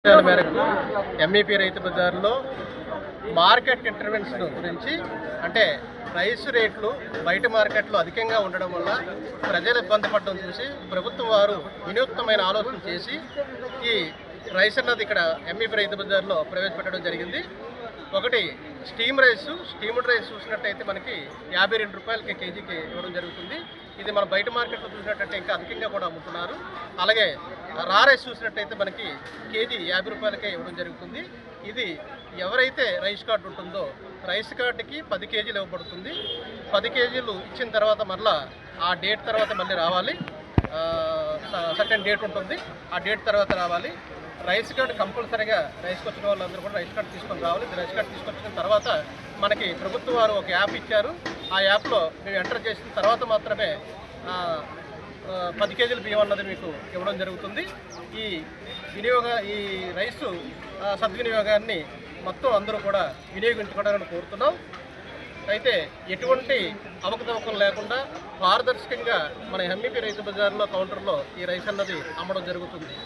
మేరకు ఎంఈపీ రైతు బజార్లో మార్కెట్ ఇంటర్వెన్షన్ గురించి అంటే రైస్ రేట్లు బయట మార్కెట్లో అధికంగా ఉండడం వల్ల ప్రజలు ఇబ్బంది పడడం చూసి ప్రభుత్వం వారు వినూత్నమైన ఆలోచన చేసి ఈ రైస్ అన్నది ఇక్కడ ఎంఈపీ రైతు బజార్లో ప్రవేశపెట్టడం జరిగింది. ఒకటి స్టీమ్డ్ రైస్ చూసినట్టయితే మనకి 52 రూపాయలకి కేజీకి ఇవ్వడం జరుగుతుంది. ఇది మన బయట మార్కెట్లో చూసినట్టయితే ఇంకా అధికంగా కూడా అమ్ముతున్నారు. అలాగే రా రైస్ చూసినట్టయితే మనకి కేజీ 50 రూపాయలకే ఇవ్వడం జరుగుతుంది. ఇది ఎవరైతే రైస్ కార్డు ఉంటుందో రైస్ కార్డుకి 10 కేజీలు ఇవ్వబడుతుంది. 10 కేజీలు ఇచ్చిన తర్వాత మళ్ళీ ఆ డేట్ తర్వాత మళ్ళీ రావాలి. సర్టెన్ డేట్ ఉంటుంది, ఆ డేట్ తర్వాత రావాలి. రైస్ కార్డు కంపల్సరీగా రైస్కి వచ్చిన వాళ్ళందరూ కూడా రైస్ కార్డు తీసుకొని రావాలి. రైస్ కార్డు తీసుకొచ్చిన తర్వాత మనకి ప్రభుత్వం వారు ఒక యాప్ ఇచ్చారు. ఆ యాప్లో మేము ఎంటర్ చేసిన తర్వాత మాత్రమే 10 కేజీల బియ్యం అన్నది మీకు ఇవ్వడం జరుగుతుంది. ఈ రైసు సద్వినియోగాన్ని మొత్తం అందరూ కూడా వినియోగించుకోవడానికి కోరుతున్నాం. అయితే ఎటువంటి అవకతవకలు లేకుండా పారదర్శకంగా మన ఎంఈపీ రైతు బజార్లో కౌంటర్లో ఈ రైస్ అన్నది అమ్మడం జరుగుతుంది.